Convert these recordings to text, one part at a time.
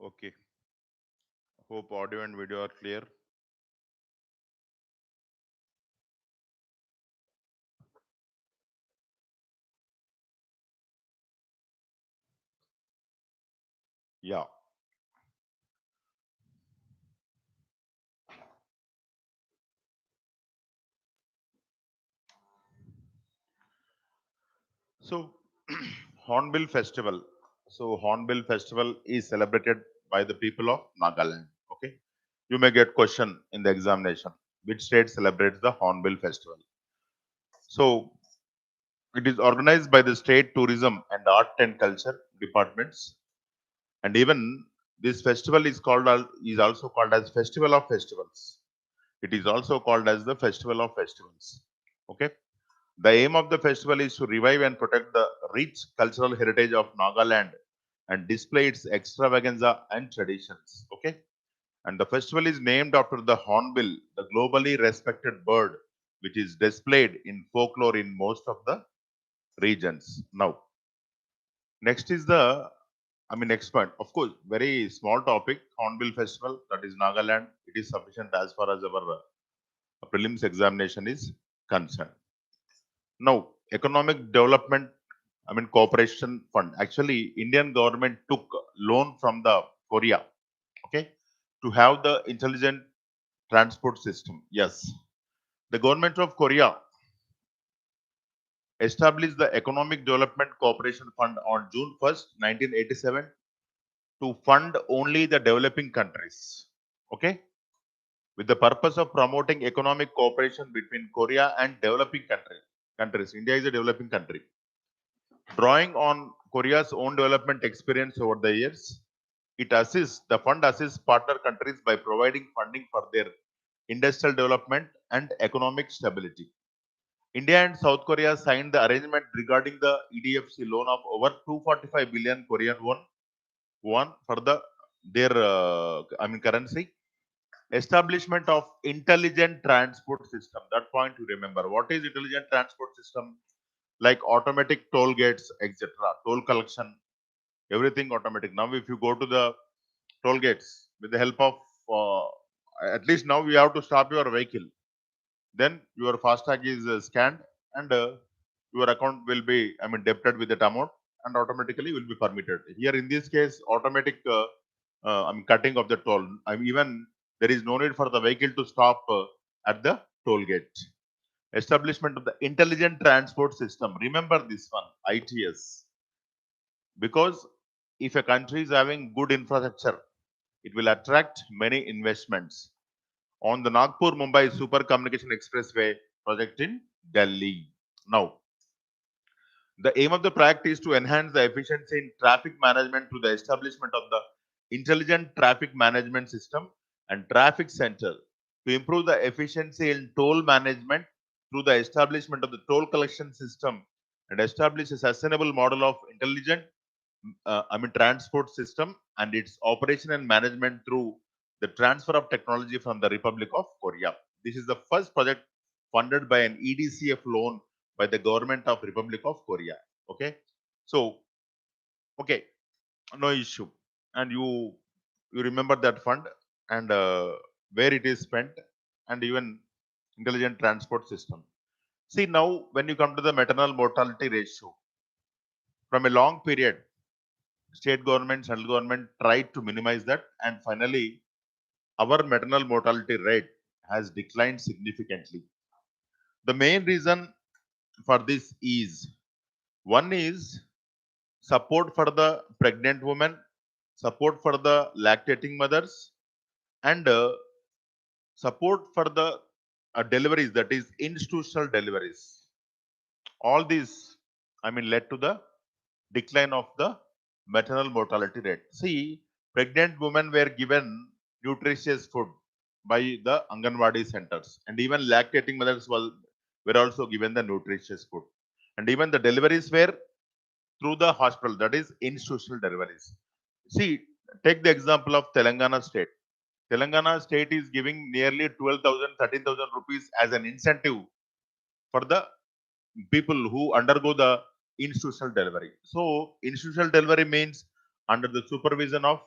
Okay. Hope audio and video are clear. Yeah. So, Hornbill Festival. So, Hornbill Festival is celebrated by the people of Nagaland. Okay. You may get question in the examination. Which state celebrates the Hornbill Festival? So, it is organized by the State Tourism and Art and Culture departments, and even this festival is is also called as Festival of Festivals. It is also called as the Festival of Festivals. Okay. The aim of the festival is to revive and protect the rich cultural heritage of Nagaland and display its extravaganza and traditions. Okay. And the festival is named after the hornbill, the globally respected bird, which is displayed in folklore in most of the regions. Now, next is next point. Of course, very small topic, Hornbill Festival, that is Nagaland. It is sufficient as far as our prelims examination is concerned. Now, economic development, cooperation fund. Actually, Indian government took loan from the Korea, okay, to have the intelligent transport system. Yes, the government of Korea established the Economic Development Cooperation Fund on June 1st, 1987, to fund only the developing countries. Okay, with the purpose of promoting economic cooperation between Korea and developing countries. India is a developing country. Drawing on Korea's own development experience over the years, the fund assists partner countries by providing funding for their industrial development and economic stability. India and South Korea signed the arrangement regarding the EDFC loan of over 245 billion Korean won for their currency. Establishment of intelligent transport system. That point you remember. What is intelligent transport system? Like automatic toll gates, etc. Toll collection, everything automatic. Now, if you go to the toll gates with the help of at least now we have to stop your vehicle. Then your FASTag is scanned and your account will be, debited with that amount and automatically will be permitted. Here in this case, automatic cutting of the toll. Even there is no need for the vehicle to stop at the toll gate. Establishment of the intelligent transport system. Remember this one, ITS. Because if a country is having good infrastructure, it will attract many investments on the Nagpur Mumbai Super Communication Expressway project in Delhi. Now, the aim of the project is to enhance the efficiency in traffic management through the establishment of the intelligent traffic management system and traffic center, to improve the efficiency in toll management through the establishment of the toll collection system, and establish a sustainable model of intelligent transport system and its operation and management through the transfer of technology from the Republic of Korea. This is the first project funded by an EDCF loan by the government of Republic of Korea. Okay, so okay, no issue, and you remember that fund and where it is spent, and even intelligent transport system. See, now when you come to the maternal mortality ratio, from a long period, state government, central government tried to minimize that, and finally, our maternal mortality rate has declined significantly. The main reason for this is, one is support for the pregnant women, support for the lactating mothers, and support for the deliveries, that is institutional deliveries. All these, led to the decline of the maternal mortality rate. See, pregnant women were given nutritious food by the Anganwadi centers, and even lactating mothers were also given the nutritious food, and even the deliveries were through the hospital, that is institutional deliveries. See, take the example of Telangana state. Telangana state is giving nearly 12,000, 13,000 rupees as an incentive for the people who undergo the institutional delivery. So, institutional delivery means under the supervision of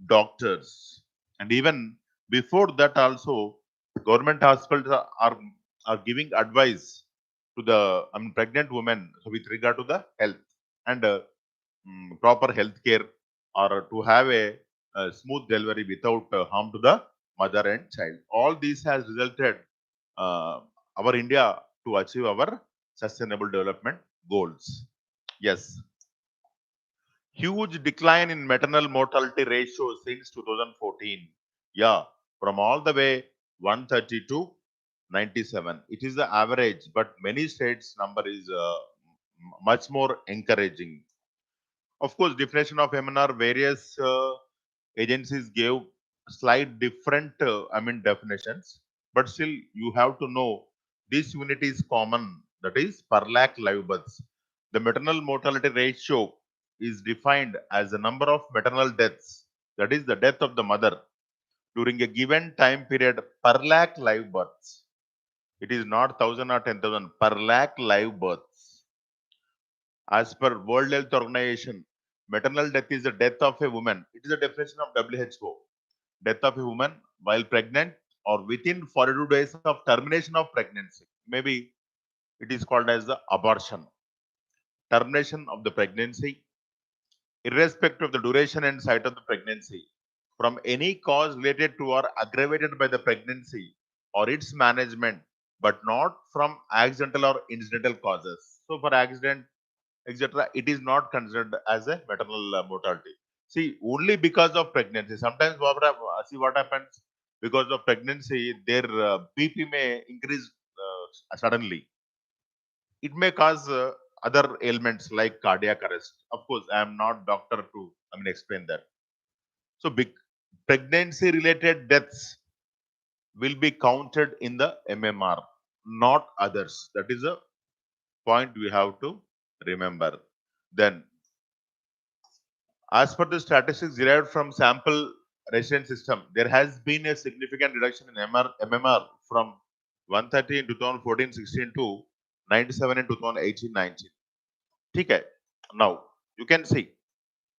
doctors. And even before that also, government hospitals are giving advice to the pregnant women with regard to the health and proper health care, or to have a smooth delivery without harm to the mother and child. All this has resulted uh, our India to achieve our sustainable development goals. Yes, huge decline in maternal mortality ratio since 2014. Yeah, from all the way 130 to 97. It is the average, but many states number is much more encouraging. Of course, definition of MNR, various agencies gave slight different, definitions, but still you have to know this unit is common, that is per lakh live births. The maternal mortality ratio is defined as the number of maternal deaths, that is the death of the mother during a given time period per lakh live births. It is not 1,000 or 10,000 per lakh live births. As per World Health Organization, maternal death is the death of a woman. It is a definition of WHO. Death of a woman while pregnant or within 42 days of termination of pregnancy. Maybe it is called as the abortion. Termination of the pregnancy, irrespective of the duration and site of the pregnancy, from any cause related to or aggravated by the pregnancy or its management, but not from accidental or incidental causes. So, for accident, etc., it is not considered as a maternal mortality. See, only because of pregnancy. Sometimes see what happens because of pregnancy, their BP may increase suddenly. It may cause other ailments like cardiac arrest. Of course, I am not doctor to explain that. So, big pregnancy related deaths will be counted in the MMR, not others. That is a point we have to remember. Then, as per the statistics derived from sample resident system, there has been a significant reduction in MMR from 130 in 2014-16 to 97 in 2018-19. Okay. Now, you can see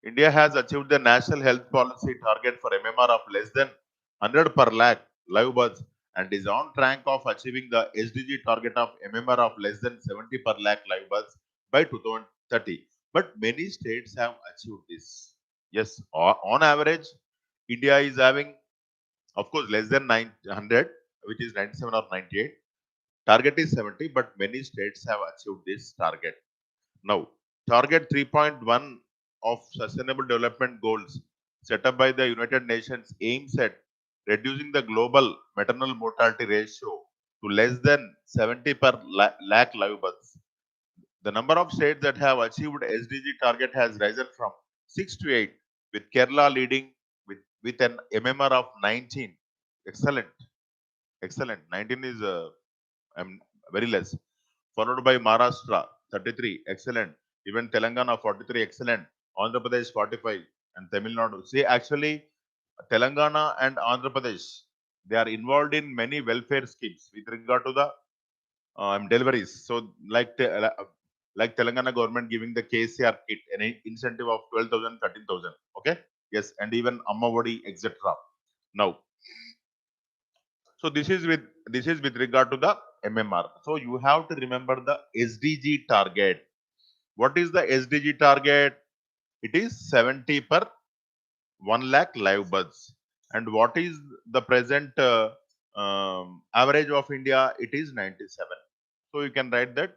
India has achieved the national health policy target for MMR of less than 100 per lakh live births and is on track of achieving the SDG target of MMR of less than 70 per lakh live births by 2030. But many states have achieved this. Yes, on average, India is having, of course, less than 900, which is 97 or 98. Target is 70, but many states have achieved this target. Now, target 3.1 of Sustainable Development Goals set up by the United Nations aims at reducing the global maternal mortality ratio to less than 70 per lakh live births. The number of states that have achieved SDG target has risen from 6 to 8, with Kerala leading with an MMR of 19. Excellent, excellent. 19 is very less, followed by Maharashtra 33, excellent. Even Telangana 43, excellent. Andhra Pradesh 45, and Tamil Nadu. See, actually, Telangana and Andhra Pradesh, they are involved in many welfare schemes with regard to the deliveries. So, like Telangana government giving the KCR kit, an incentive of 12,000, 13,000. Okay, yes, and even Ammavadi, etc. Now, so this is with regard to the MMR. So you have to remember the SDG target. What is the SDG target? It is 70 per 1 lakh live births. And what is the present average of India? It is 97. So you can write that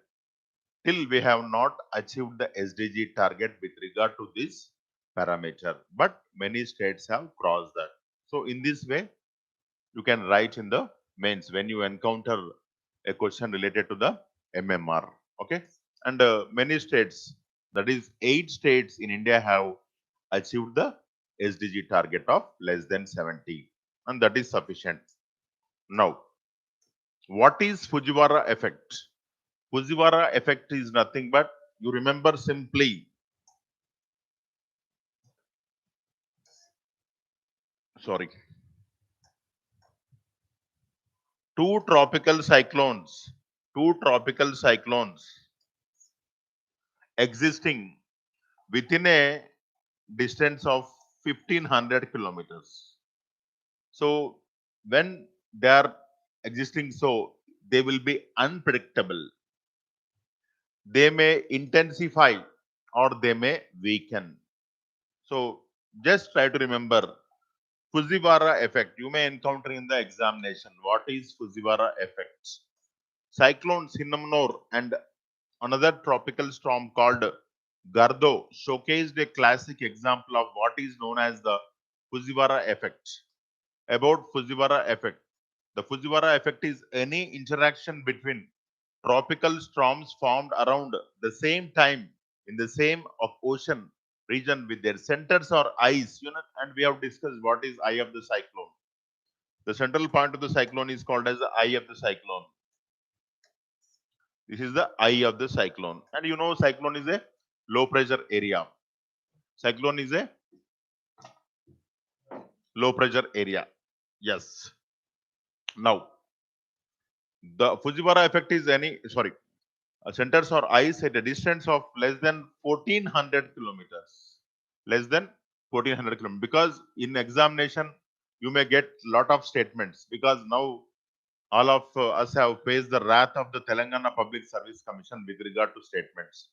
till we have not achieved the SDG target with regard to this parameter. But many states have crossed that. So in this way, you can write in the mains when you encounter a question related to the MMR. Okay, and many states, that is 8 states in India, have achieved the SDG target of less than 70, and that is sufficient. Now, what is Fujiwara effect? Fujiwara effect is nothing but, you remember simply, sorry, two tropical cyclones, two tropical cyclones existing within a distance of 1500 kilometers. So when they are existing, so they will be unpredictable. They may intensify or they may weaken. So just try to remember Fujiwara effect. You may encounter in the examination. What is Fujiwara effect? Cyclone Cinnamon and another tropical storm called Gardo showcased a classic example of what is known as the Fujiwara effect. About Fujiwara effect. The Fujiwara effect is any interaction between tropical storms formed around the same time in the same ocean region with their centers or eyes. And we have discussed what is eye of the cyclone. The central point of the cyclone is called as the eye of the cyclone. This is the eye of the cyclone. And cyclone is a low pressure area. Cyclone is a low pressure area. Yes. Now, the Fujiwara effect is centers or eyes at a distance of less than 1400 kilometers. Less than 1400 kilometers. Because in examination, you may get lot of statements because now all of us have faced the wrath of the Telangana Public Service Commission with regard to statements.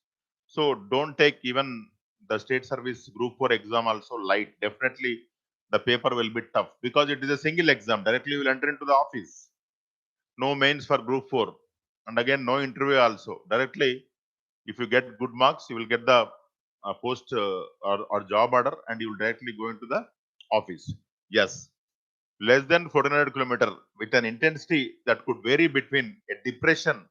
So don't take even the state service group 4 exam also light. Definitely the paper will be tough because it is a single exam. Directly you will enter into the office. No mains for group 4. And again, no interview also. Directly, if you get good marks, you will get the post or job order and you will directly go into the office. Yes, less than 1400 kilometer with an intensity that could vary between a depression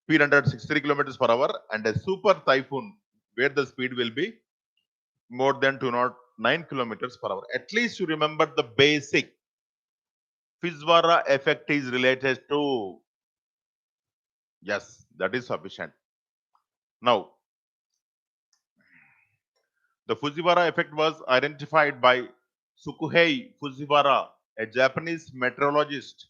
speed 163 kilometers per hour and a super typhoon where the speed will be more than 209 kilometers per hour. At least you remember the basic. Fujiwara effect is related to. Yes, that is sufficient. Now, the Fujiwara effect was identified by Sukuhei Fujiwara, a Japanese meteorologist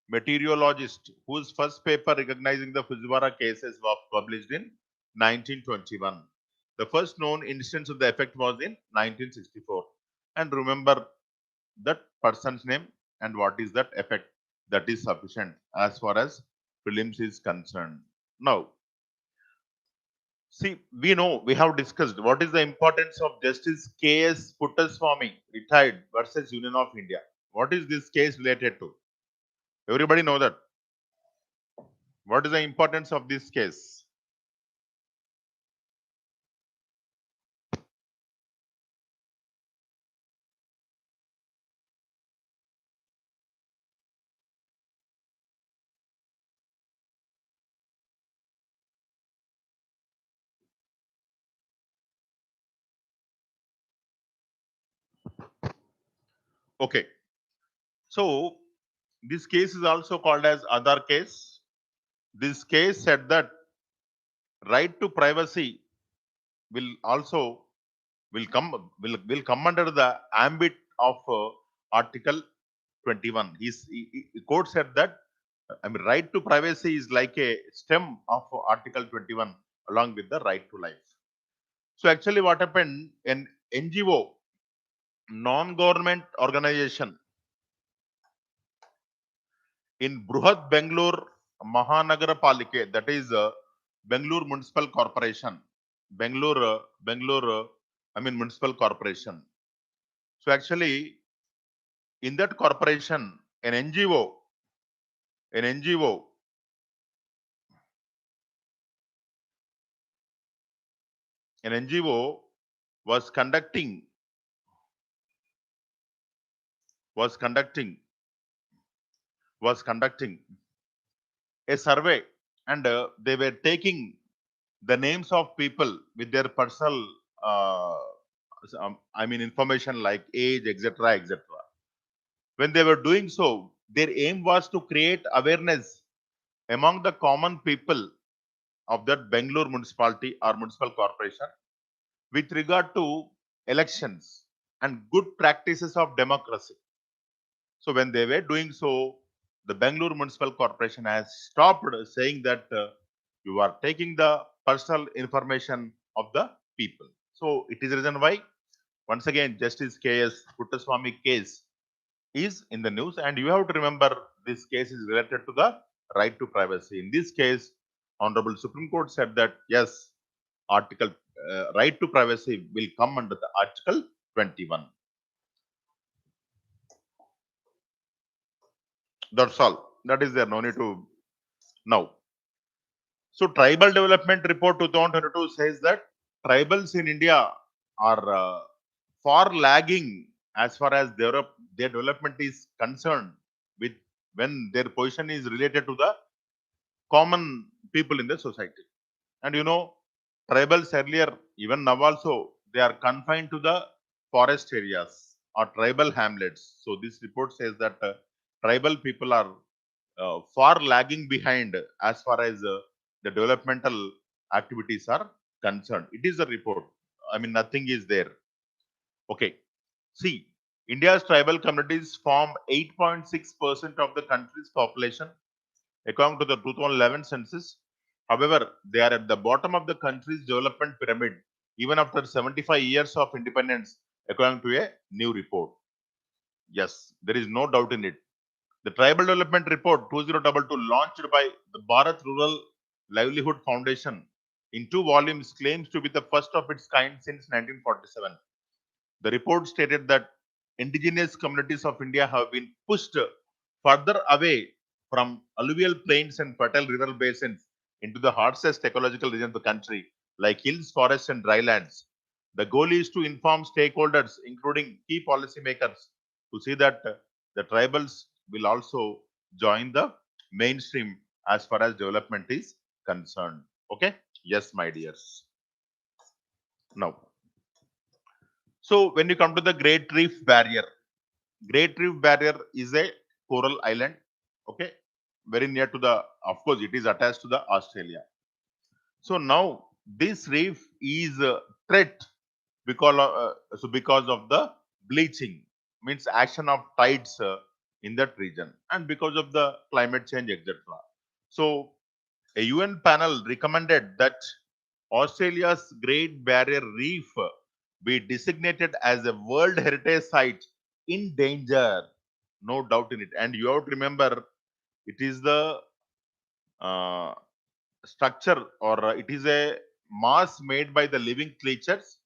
meteorologist whose first paper recognizing the Fujiwara cases was published in 1921. The first known instance of the effect was in 1964. And remember that person's name and what is that effect. That is sufficient as far as prelims is concerned. Now, see, we have discussed what is the importance of Justice K.S. Puttaswamy, retired, versus Union of India. What is this case related to? Everybody know that. What is the importance of this case? Okay. So, this case is also called as Aadhaar case. This case said that right to privacy will also will come under the ambit of Article 21. The court said that right to privacy is like a stem of Article 21 along with the right to life. So actually what happened, an NGO, non-government organization in Bruhat Bangalore Mahanagara Palike, that is Bangalore Municipal Corporation, Municipal Corporation. So actually in that corporation, an NGO, an NGO an NGO was conducting was conducting was conducting a survey, and they were taking the names of people with their personal information like age, etc., etc. When they were doing so, their aim was to create awareness among the common people of that Bangalore municipality or municipal corporation with regard to elections and good practices of democracy. So when they were doing so, the Bangalore Municipal Corporation has stopped saying that you are taking the personal information of the people. So it is the reason why, once again, Justice K.S. Puttaswamy case is in the news, and you have to remember this case is related to the right to privacy. In this case, Honorable Supreme Court said that yes, article right to privacy will come under the Article 21. That's all. That is there. No need to now. So, Tribal Development Report 2022 says that tribals in India are far lagging as far as their development is concerned, with when their position is related to the common people in the society. And tribals earlier, even now also, they are confined to the forest areas or tribal hamlets. So this report says that tribal people are far lagging behind as far as the developmental activities are concerned. It is a report. I mean, nothing is there. Okay. See, India's tribal communities form 8.6% of the country's population according to the 2011 census. However, they are at the bottom of the country's development pyramid even after 75 years of independence, according to a new report. Yes, there is no doubt in it. The Tribal Development Report 2022, launched by the Bharat Rural Livelihood Foundation in 2 volumes, claims to be the first of its kind since 1947. The report stated that indigenous communities of India have been pushed further away from alluvial plains and fertile river basins into the harshest ecological region of the country, like hills, forests, and drylands. The goal is to inform stakeholders, including key policymakers, to see that the tribals will also join the mainstream as far as development is concerned. Okay? Yes, my dears. Now, so when you come to the Great Reef Barrier, Great Reef Barrier is a coral island, okay, very near to the, of course, it is attached to the Australia. So now this reef is a threat because of the bleaching, means action of tides in that region, and because of the climate change, etc. So a UN panel recommended that Australia's Great Barrier Reef be designated as a World Heritage Site in danger. No doubt in it. And you have to remember, it is the uh, structure, or it is a mass made by the living creatures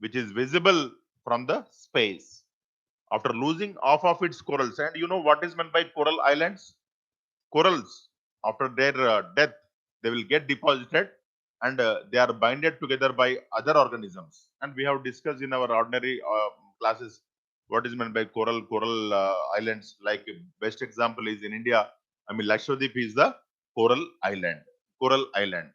which is visible from the space after losing half of its corals. And you know what is meant by coral islands? Corals, after their death, they will get deposited, and they are binded together by other organisms. And we have discussed in our ordinary classes what is meant by coral islands. Like best example is in India. I mean, Lakshadweep is the coral island. Coral island.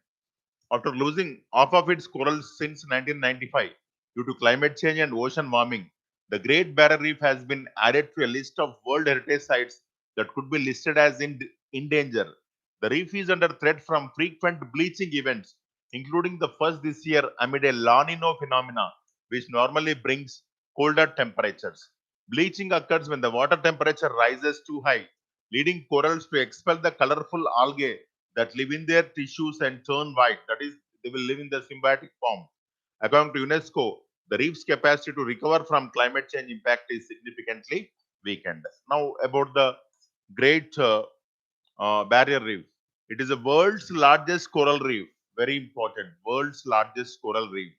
After losing half of its corals since 1995 due to climate change and ocean warming, the Great Barrier Reef has been added to a list of World Heritage Sites that could be listed as in danger. The reef is under threat from frequent bleaching events, including the first this year amid a La Nina phenomena, which normally brings colder temperatures. Bleaching occurs when the water temperature rises too high, leading corals to expel the colorful algae that live in their tissues and turn white. That is, they will live in the symbiotic form. According to UNESCO, the reef's capacity to recover from climate change impact is significantly weakened. Now, about the Great Barrier Reef. It is the world's largest coral reef. Very important. World's largest coral reef.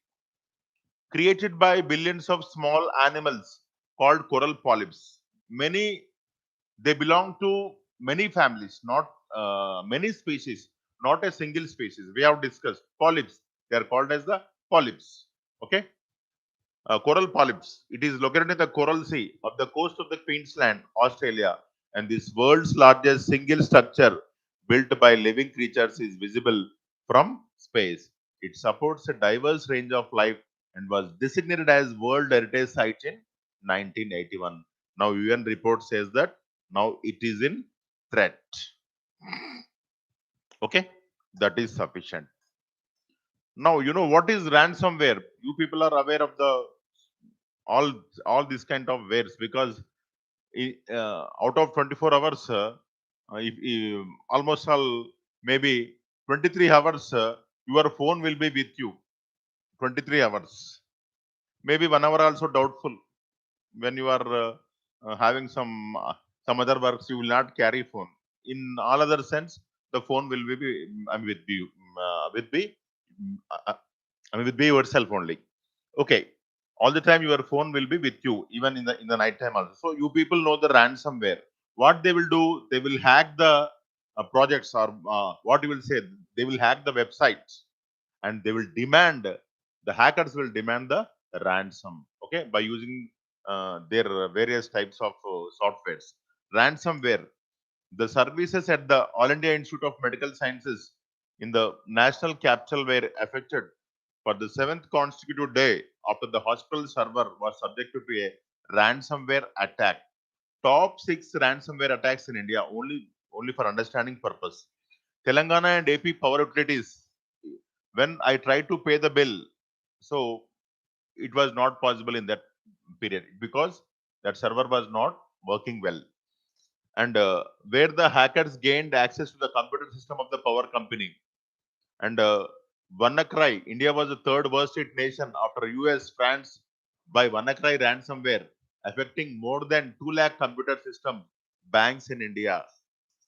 Created by billions of small animals called coral polyps. They belong to many families, not many species, not a single species. We have discussed polyps. They are called as the polyps. Okay, coral polyps. It is located in the Coral Sea of the coast of the Queensland, Australia, and this world's largest single structure built by living creatures is visible from space. It supports a diverse range of life and was designated as World Heritage Site in 1981. Now, UN report says that now it is in threat. Okay, that is sufficient. Now, you know what is ransomware? You people are aware of the all all these kind of wares, because out of 24 hours, if almost all, maybe 23 hours, your phone will be with you. 23 hours. Maybe 1 hour also doubtful. When you are having some other works, you will not carry phone. In all other sense, the phone will be with you, uh, uh, with be yourself only. Okay, all the time your phone will be with you, even in the night time also. So you people know the ransomware. What they will do, they will hack the projects, or what you will say, they will hack the websites, and they will demand, the hackers will demand the ransom, okay, by using their various types of softwares. Ransomware, the services at the All India Institute of Medical Sciences in the national capital were affected for the seventh consecutive day after the hospital server was subjected to a ransomware attack. Top 6 ransomware attacks in India, only for understanding purpose. Telangana and AP power utilities, when I tried to pay the bill, so it was not possible in that period because that server was not working well. And where the hackers gained access to the computer system of the power company. And WannaCry, India was the third worst hit nation after US, France by WannaCry ransomware, affecting more than 2 lakh computer system banks in India.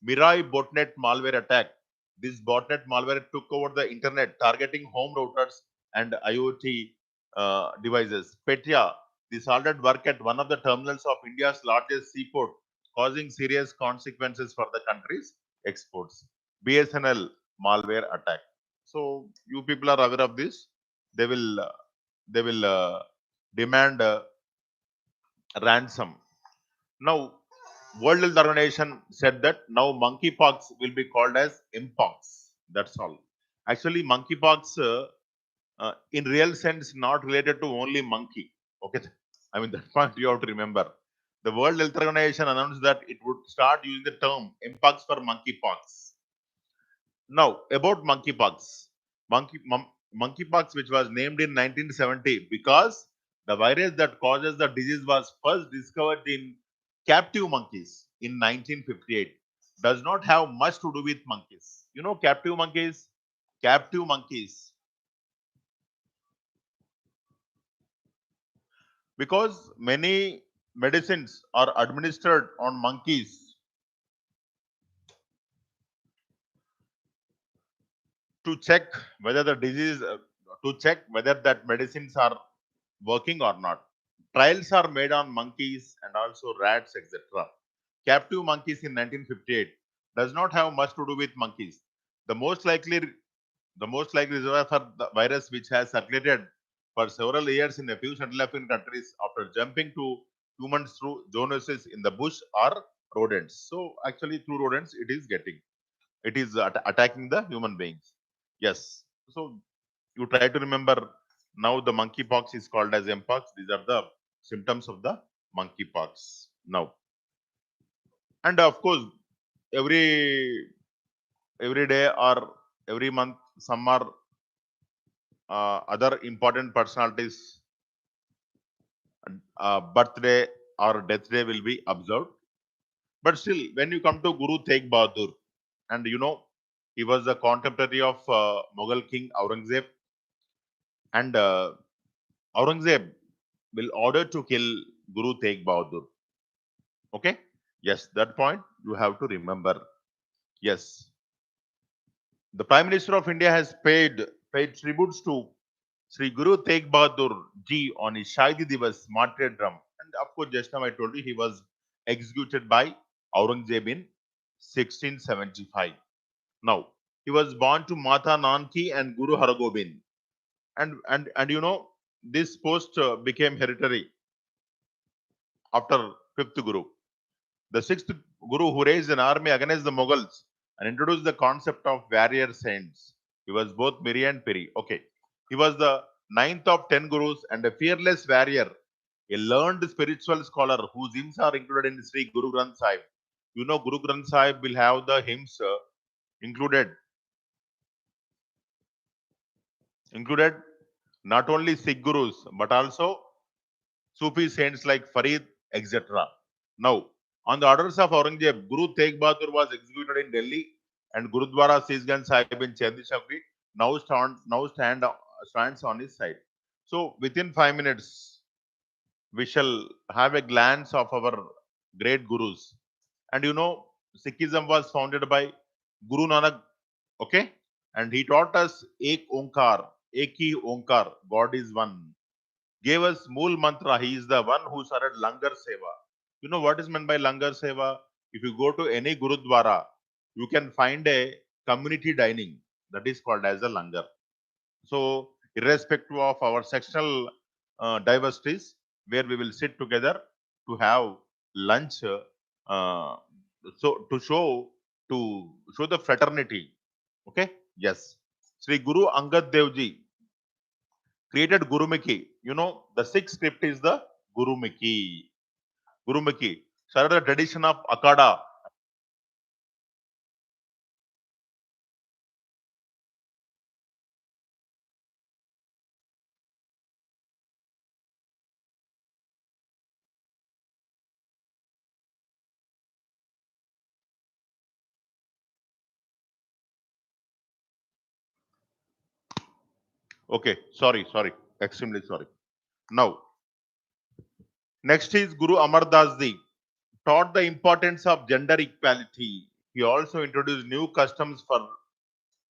Mirai botnet malware attack. This botnet malware took over the internet, targeting home routers and IoT devices. Petya, this halted work at one of the terminals of India's largest seaport, causing serious consequences for the country's exports. BSNL malware attack. So you people are aware of this. They will demand ransom. Now, World Health Organization said that now monkeypox will be called as mpox. That's all. Actually, monkeypox, in real sense, not related to only monkey. Okay, I mean that point you have to remember. The World Health Organization announced that it would start using the term mpox for monkeypox. Now, about monkeypox. Monkeypox, which was named in 1970 because the virus that causes the disease was first discovered in captive monkeys in 1958, does not have much to do with monkeys. You know, captive monkeys? Captive monkeys. Because many medicines are administered on monkeys to check whether the disease, to check whether that medicines are working or not. Trials are made on monkeys and also rats, etc. Captive monkeys in 1958 does not have much to do with monkeys. The most likely, the most likely reservoir for the virus, which has circulated for several years in a few Central African countries after jumping to humans through zoonosis in the bush, are rodents. So actually, through rodents, it is attacking the human beings. Yes. So you try to remember, now the monkeypox is called as mpox. These are the symptoms of the monkeypox now. And of course, every day or every month, some are other important personalities birthday or death day will be observed. But still, when you come to Guru Tegh Bahadur, and you know, he was the contemporary of Mughal king Aurangzeb, and Aurangzeb will order to kill Guru Tegh Bahadur. Okay? Yes, that point you have to remember. Yes. The Prime Minister of India has paid tributes to Sri Guru Tegh Bahadur Ji on his Shahidi Divas martyrdom. And of course, just now I told you he was executed by Aurangzeb in 1675. Now, he was born to Mata Nanki and Guru Hargobind. And you know, this post became hereditary after fifth Guru. The sixth Guru, who raised an army against the Mughals and introduced the concept of warrior saints. He was both Miri and Piri. Okay. He was the ninth of 10 Gurus and a fearless warrior, a learned spiritual scholar whose hymns are included in Sri Guru Granth Sahib. You know, Guru Granth Sahib will have the hymns included, included not only Sikh Gurus but also Sufi saints like Farid, etc. Now, on the orders of Aurangzeb, Guru Tegh Bahadur was executed in Delhi, and Gurudwara Sisganj Sahib in Chandishagri now stand stands on his side. So within 5 minutes, we shall have a glance of our great gurus. And Sikhism was founded by Guru Nanak, okay? And he taught us Ek Onkar, Eki Onkar, God is one. Gave us Mool Mantra, he is the one who started Langar Seva. You know what is meant by Langar Seva? If you go to any Gurudwara, you can find a community dining that is called as a Langar. So, irrespective of our sectional diversities, where we will sit together to have lunch, so to show the fraternity. Okay, yes. Sri Guru Angad Dev Ji created Gurumukhi. The sixth script is the Gurumukhi. Gurumukhi started the tradition of Akada. Okay, sorry, extremely sorry. Now, next is Guru Amar Das Ji taught the importance of gender equality. He also introduced new customs for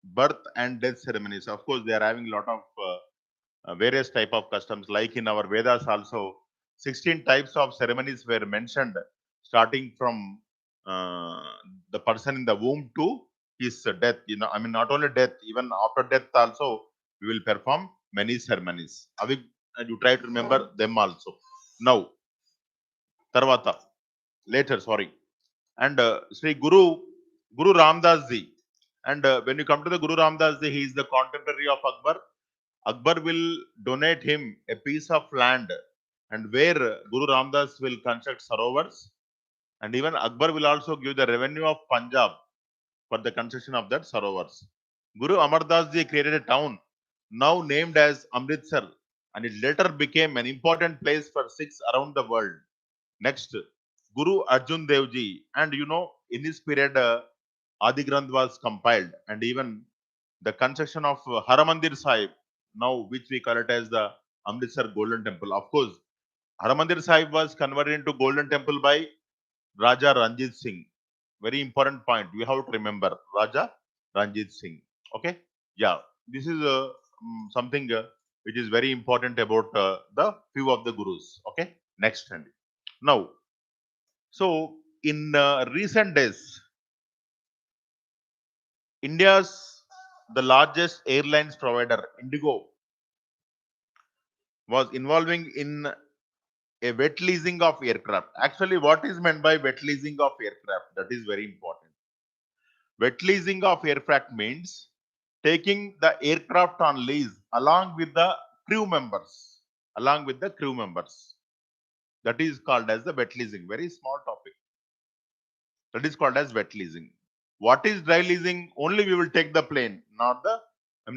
birth and death ceremonies. Of course, they are having a lot of various type of customs. Like in our Vedas, also 16 types of ceremonies were mentioned, starting from uh, the person in the womb to his death. I mean, not only death, even after death also, we will perform many ceremonies. Avik, and you try to remember them also. Now, Tarvata, later, sorry. And Sri Guru Ramdas Ji. And when you come to the Guru Ramdas Ji, he is the contemporary of Akbar. Akbar will donate him a piece of land, and where Guru Ramdas will construct sarovars, and even Akbar will also give the revenue of Punjab for the construction of that sarovars. Guru Amardas Ji created a town now named as Amritsar, and it later became an important place for Sikhs around the world. Next, Guru Arjun Dev Ji, and in this period, Adi Granth was compiled, and even the construction of Haramandir Sahib, now which we call it as the Amritsar Golden Temple. Of course, Haramandir Sahib was converted into Golden Temple by Raja Ranjit Singh. Very important point. We have to remember Raja Ranjit Singh. Okay, yeah, this is something which is very important about the few of the gurus. Okay, next hand. Now, so in recent days, India's the largest airlines provider, Indigo, was involving in a wet leasing of aircraft. Actually, what is meant by wet leasing of aircraft? That is very important. Wet leasing of aircraft means taking the aircraft on lease along with the crew members. Along with the crew members. That is called as the wet leasing. Very small topic. That is called as wet leasing. What is dry leasing? Only we will take the plane, not the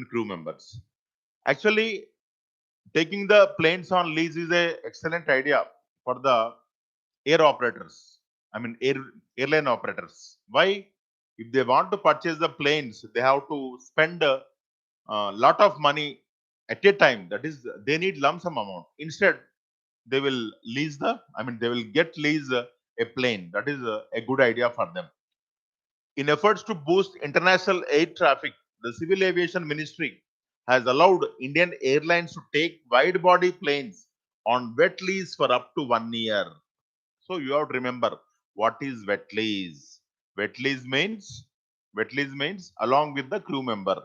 crew members. Actually, taking the planes on lease is a excellent idea for the air operators. Airline operators. Why? If they want to purchase the planes, they have to spend a lot of money at a time. That is, they need lump sum amount. Instead, they will lease they will get lease a plane. That is a good idea for them. In efforts to boost international air traffic, the Civil Aviation Ministry has allowed Indian Airlines to take wide body planes on wet lease for up to 1 year. So you have to remember what is wet lease. Wet lease means along with the crew member.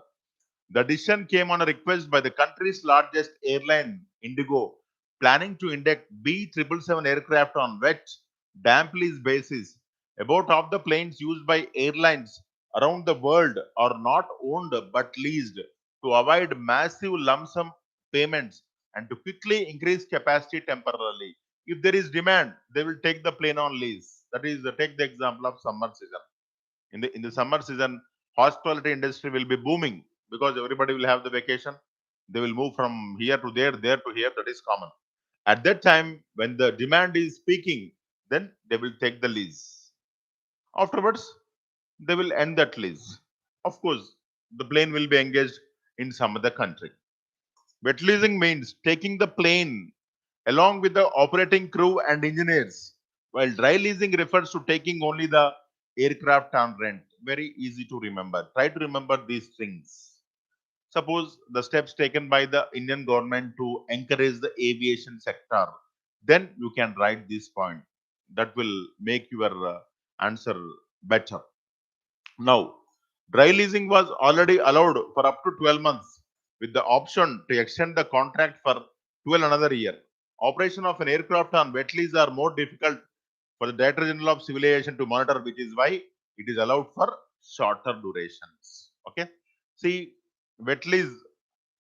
The decision came on a request by the country's largest airline, Indigo, planning to induct B777 aircraft on wet, damp lease basis. About half the planes used by airlines around the world are not owned but leased to avoid massive lump sum payments and to quickly increase capacity temporarily. If there is demand, they will take the plane on lease. That is, take the example of summer season. In the summer season, hospitality industry will be booming because everybody will have the vacation. They will move from here to there to here. That is common. At that time, when the demand is peaking, then they will take the lease. Afterwards, they will end that lease. Of course, the plane will be engaged in some other country. Wet leasing means taking the plane along with the operating crew and engineers, while dry leasing refers to taking only the aircraft on rent. Very easy to remember. Try to remember these things. Suppose the steps taken by the Indian government to encourage the aviation sector, then you can write this point. That will make your answer better. Now, dry leasing was already allowed for up to 12 months with the option to extend the contract for 12 another year. Operation of an aircraft on wet lease are more difficult for the Director General of Civil Aviation to monitor, which is why it is allowed for shorter durations. Okay. See, wet lease,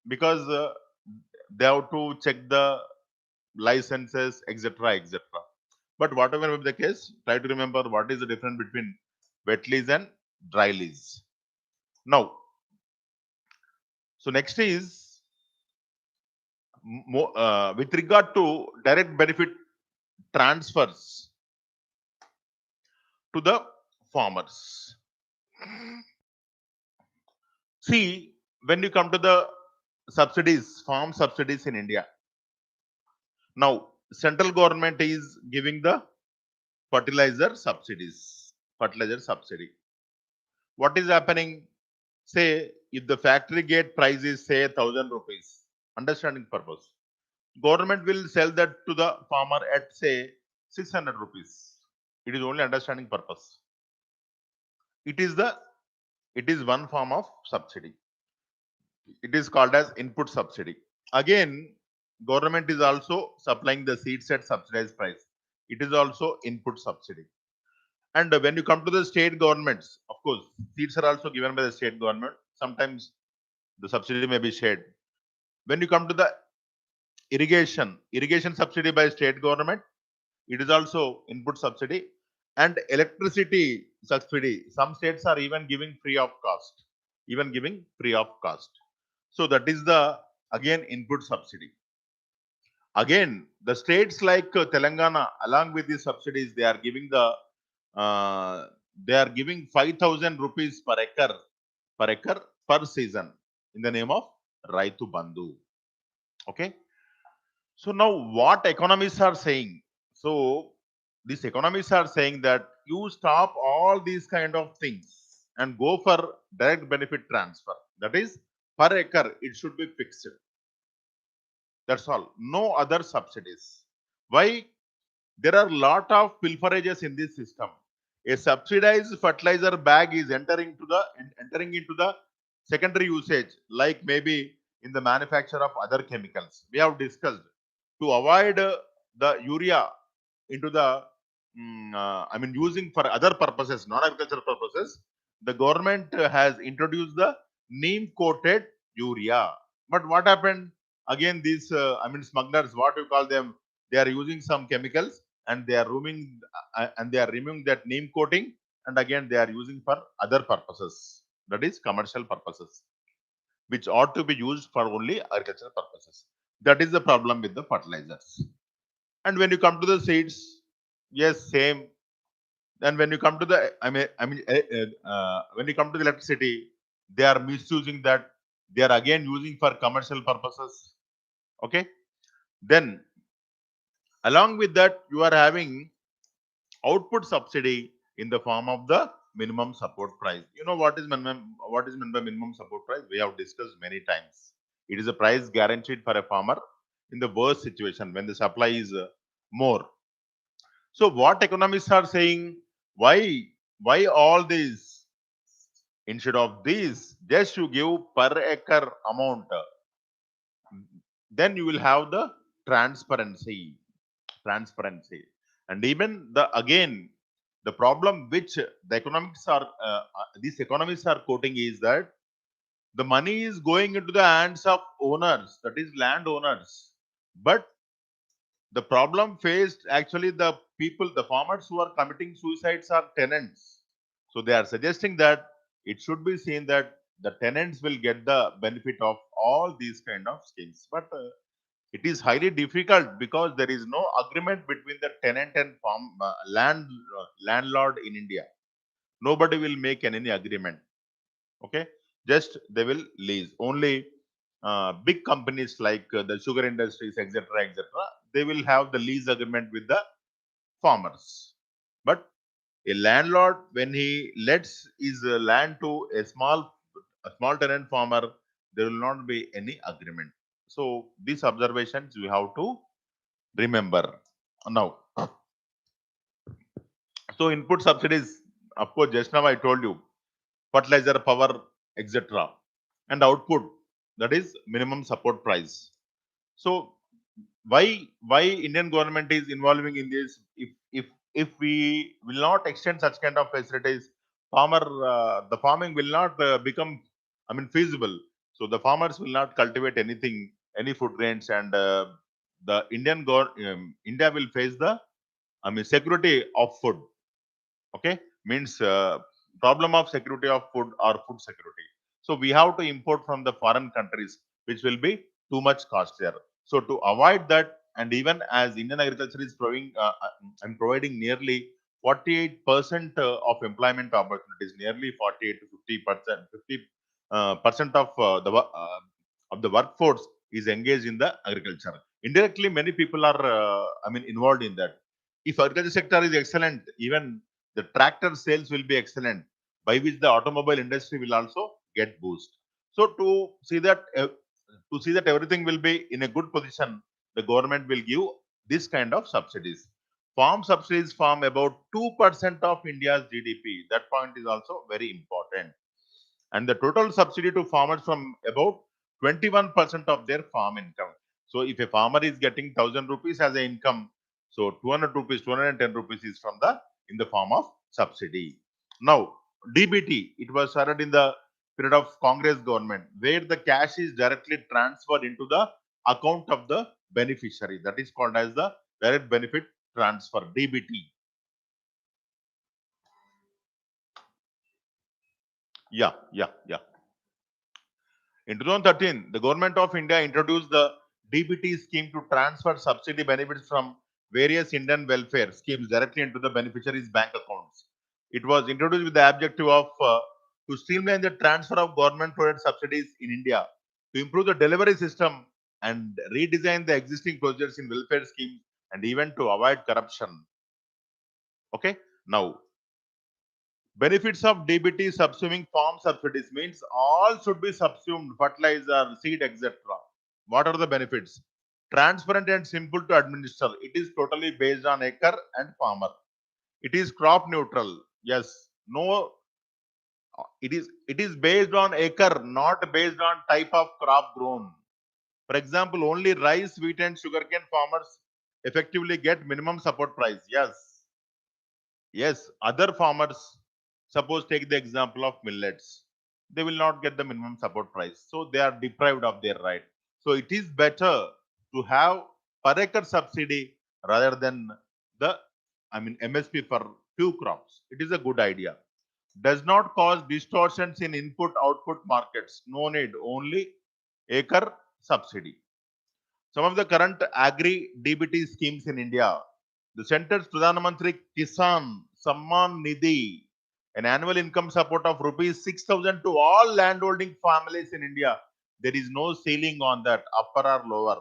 because they have to check the licenses, etc., etc. But whatever may be the case, try to remember what is the difference between wet lease and dry lease. Now, so next is with regard to direct benefit transfers to the farmers. See, when you come to the subsidies, farm subsidies in India, now central government is giving the fertilizer subsidies, fertilizer subsidy. What is happening? Say, if the factory gate price is say 1,000 rupees, understanding purpose, government will sell that to the farmer at say 600 rupees. It is only understanding purpose. It is the it is one form of subsidy. It is called as input subsidy. Again, government is also supplying the seeds at subsidized price. It is also input subsidy. And when you come to the state governments, of course, seeds are also given by the state government. Sometimes the subsidy may be shared. When you come to the irrigation subsidy by state government, it is also input subsidy. And electricity subsidy, some states are even giving free of cost, even giving free of cost. So that is the again input subsidy. Again, the states like Telangana, along with these subsidies, uh, they are giving 5,000 rupees per acre per season in the name of Raitu Bandhu. Okay. So now what economists are saying? So these economists are saying that you stop all these kind of things and go for direct benefit transfer. That is per acre, it should be fixed. That's all. No other subsidies. Why? There are lot of pilferages in this system. A subsidized fertilizer bag is entering into the secondary usage, like maybe in the manufacture of other chemicals. We have discussed to avoid the urea into the using for other purposes, non-agricultural purposes. The government has introduced the neem coated urea. But what happened? Again, these smugglers, what you call them, they are using some chemicals and they are removing that neem coating, and again they are using for other purposes, that is commercial purposes, which ought to be used for only agricultural purposes. That is the problem with the fertilizers. And when you come to the seeds, yes, same. And when you come to the when you come to the electricity, they are misusing that. They are again using for commercial purposes. Okay. Then along with that, you are having output subsidy in the form of the minimum support price. You know what is meant by minimum support price? We have discussed many times. It is a price guaranteed for a farmer in the worst situation when the supply is more. So what economists are saying? Why all this? Instead of this, just you give per acre amount, then you will have the transparency. Transparency. And even the again, the problem which the economics are these economists are quoting is that the money is going into the hands of owners, that is landowners. But the problem faced actually the people, the farmers who are committing suicides are tenants. So they are suggesting that it should be seen that the tenants will get the benefit of all these kind of schemes. But it is highly difficult because there is no agreement between the tenant and landlord in India. Nobody will make any agreement. Okay, just they will lease only. big companies like the sugar industries, etc., etc., they will have the lease agreement with the farmers. But a landlord, when he lets his land to a small tenant farmer, there will not be any agreement. So these observations we have to remember. Now, so input subsidies, of course, just now I told you, fertilizer, power, etc., and output, that is minimum support price. So why Indian government is involving in this? If we will not extend such kind of facilities, the farming will not become, I mean, feasible. So the farmers will not cultivate anything, any food grains, and the India will face the, I mean, security of food. Okay, means problem of security of food or food security. So we have to import from the foreign countries, which will be too much costlier. So to avoid that, and even as Indian agriculture is and providing nearly 48% of employment opportunities, nearly 48 to 50%, 50% of the workforce is engaged in the agriculture. Indirectly, many people are, I mean, involved in that. If agriculture sector is excellent, even the tractor sales will be excellent, by which the automobile industry will also get boost. So to see that everything will be in a good position, the government will give this kind of subsidies. Farm subsidies form about 2% of India's GDP. That point is also very important. And the total subsidy to farmers from about 21% of their farm income. So if a farmer is getting 1000 rupees as an income, so 200 rupees, 210 rupees is from the in the form of subsidy. Now, DBT, it was started in the period of Congress government, where the cash is directly transferred into the account of the beneficiary. That is called as the direct benefit transfer, DBT. Yeah. In 2013, the Government of India introduced the DBT scheme to transfer subsidy benefits from various Indian welfare schemes directly into the beneficiaries' bank accounts. It was introduced with the objective of to streamline the transfer of government-provided subsidies in India, to improve the delivery system and redesign the existing procedures in welfare schemes, and even to avoid corruption. Okay, now benefits of DBT subsuming farm subsidies means all should be subsumed fertilizer, seed, etc. What are the benefits? Transparent and simple to administer. It is totally based on acre and farmer. It is crop neutral. Yes. No. It is based on acre, not based on type of crop grown. For example, only rice, wheat, and sugarcane farmers effectively get minimum support price. Yes, other farmers, suppose take the example of millets, they will not get the minimum support price. So they are deprived of their right. So it is better to have per acre subsidy rather than the, I mean, MSP for few crops. It is a good idea. Does not cause distortions in input output markets. No need, only acre subsidy. Some of the current agri DBT schemes in India. The center's Pradhan Mantri Kisan Samman Nidhi, an annual income support of rupees 6,000 to all landholding families in India. There is no ceiling on that, upper or lower.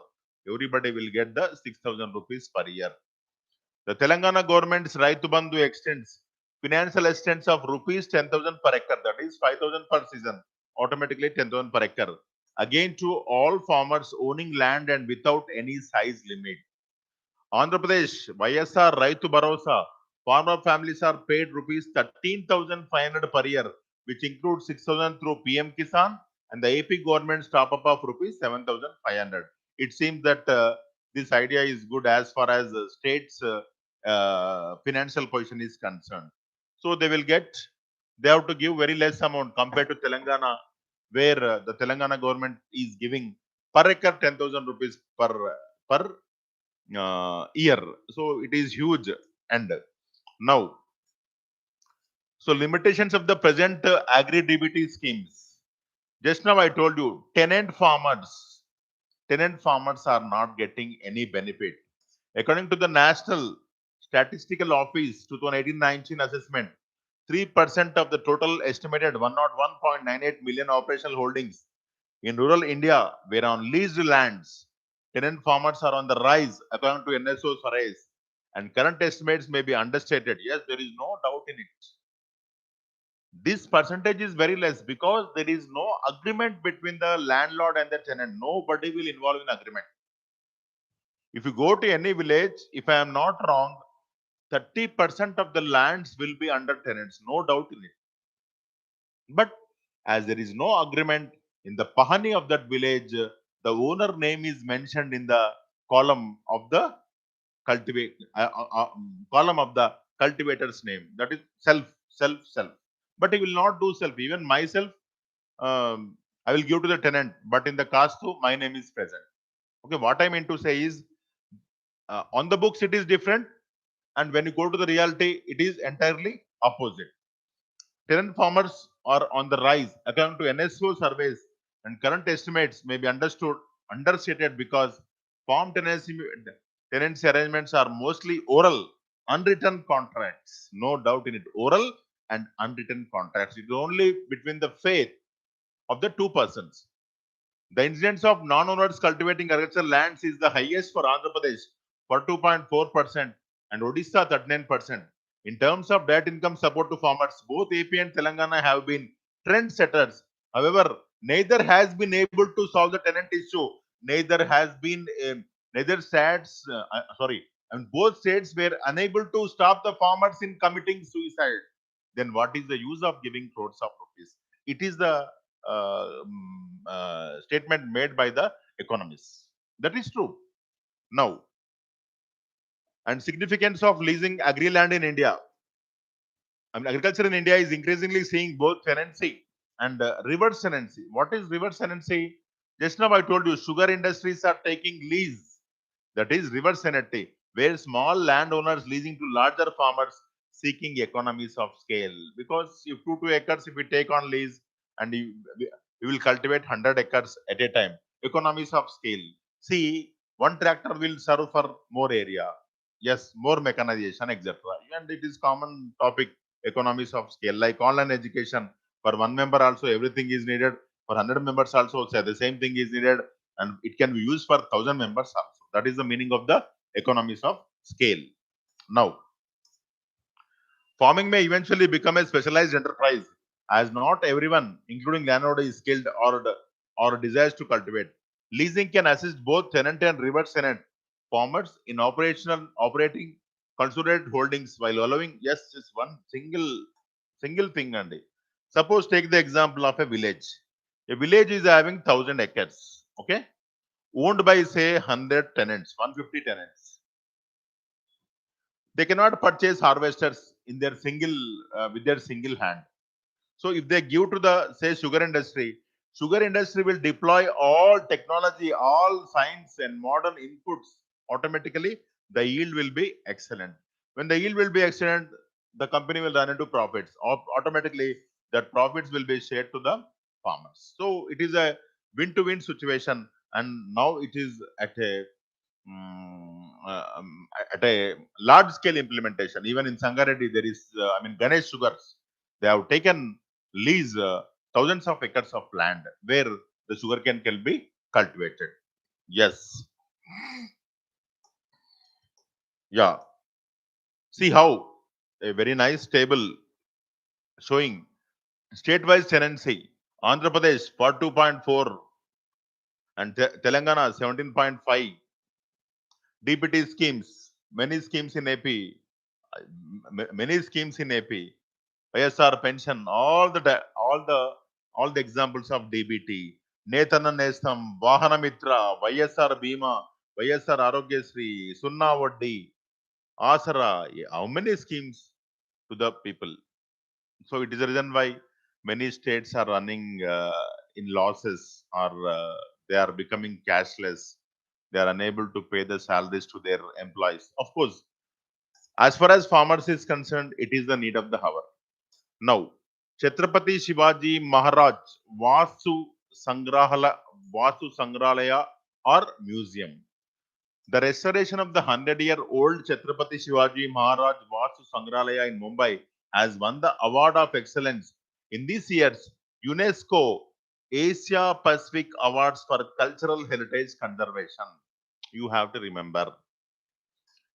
Everybody will get the 6,000 rupees per year. The Telangana government's Raitu Bandhu extends financial assistance of rupees 10,000 per acre, that is 5,000 per season, automatically 10,000 per acre. Again, to all farmers owning land and without any size limit. Andhra Pradesh, YSR Raitu Bharosa, farmer families are paid rupees 13,500 per year, which includes 6,000 through PM Kisan and the AP government's top up of rupees 7,500. It seems that this idea is good as far as the state's financial position is concerned. So they have to give very less amount compared to Telangana, where the Telangana government is giving per acre 10,000 rupees per year. So it is huge. And now, so limitations of the present agri DBT schemes. Just now I told you, tenant farmers are not getting any benefit. According to the National Statistical Office 2018-19 assessment, 3% of the total estimated 101.98 million operational holdings In rural India, where on leased lands, tenant farmers are on the rise according to NSO surveys, and current estimates may be understated. Yes, there is no doubt in it. This percentage is very less because there is no agreement between the landlord and the tenant. Nobody will involve in agreement. If you go to any village, if I am not wrong, 30% of the lands will be under tenants, no doubt in it. But as there is no agreement in the Pahani of that village, the owner name is mentioned in the column of the column of the cultivator's name. That is self. But he will not do self. Even myself, I will give to the tenant, but in the castu, my name is present. Okay, what I mean to say is, on the books it is different, and when you go to the reality, it is entirely opposite. Tenant farmers are on the rise according to NSO surveys, and current estimates may be understated because farm tenancy arrangements are mostly oral, unwritten contracts. No doubt in it. Oral and unwritten contracts. It is only between the faith of the two persons. The incidence of non-owners cultivating agricultural lands is the highest for Andhra Pradesh, 42.4%, and Odisha 39%. In terms of direct income support to farmers, both AP and Telangana have been trendsetters. However, neither has been able to solve the tenant issue. Neither has been, neither states, and both states were unable to stop the farmers in committing suicide. Then what is the use of giving crores of rupees? It is the statement made by the economists. That is true. Now, and significance of leasing agri land in India. I mean, agriculture in India is increasingly seeing both tenancy and reverse tenancy. What is reverse tenancy? Just now I told you, sugar industries are taking lease. That is reverse tenancy, where small landowners leasing to larger farmers seeking economies of scale. Because if 2 acres, if we take on lease and we will cultivate 100 acres at a time, economies of scale. See, one tractor will serve for more area. Yes, more mechanization, etc. And it is common topic, economies of scale. Like online education, for one member also everything is needed. For 100 members also, say the same thing is needed, and it can be used for 1,000 members also. That is the meaning of the economies of scale. Now, farming may eventually become a specialized enterprise, as not everyone, including landlord, is skilled or desires to cultivate. Leasing can assist both tenant and reverse tenant farmers in operating consolidated holdings while allowing just one single thing. And suppose take the example of a village. A village is having 1,000 acres. Okay, owned by say 100 tenants, 150 tenants. They cannot purchase harvesters in their single with their single hand. So if they give to the say sugar industry will deploy all technology, all science and modern inputs. Automatically, the yield will be excellent. When the yield will be excellent, the company will run into profits. Automatically, that profits will be shared to the farmers. So it is a win-to-win situation, and now it is mm, uh, um, at a large scale implementation. Even in Sangareddy, there is, Ganesh Sugars. They have taken lease thousands of acres of land where the sugarcane can be cultivated. Yes. Yeah. See how a very nice table showing state-wise tenancy. Andhra Pradesh 42.4 and Telangana 17.5. DPT schemes, many schemes in AP, many schemes in AP. YSR pension, all the examples of DBT, Netana Nestam, Vahana Mitra, YSR Bima, YSR Arogyasri, Sunna Vaddi, Asara, how many schemes to the people? So it is the reason why many states are running in losses, or they are becoming cashless. They are unable to pay the salaries to their employees. Of course, as far as farmers is concerned, it is the need of the hour. Now, Chhatrapati Shivaji Maharaj Vasu Vasu Sangralaya or Museum. The restoration of the 100-year-old Chhatrapati Shivaji Maharaj Vasu Sangralaya in Mumbai has won the Award of Excellence in this year's UNESCO Asia Pacific Awards for Cultural Heritage Conservation. You have to remember.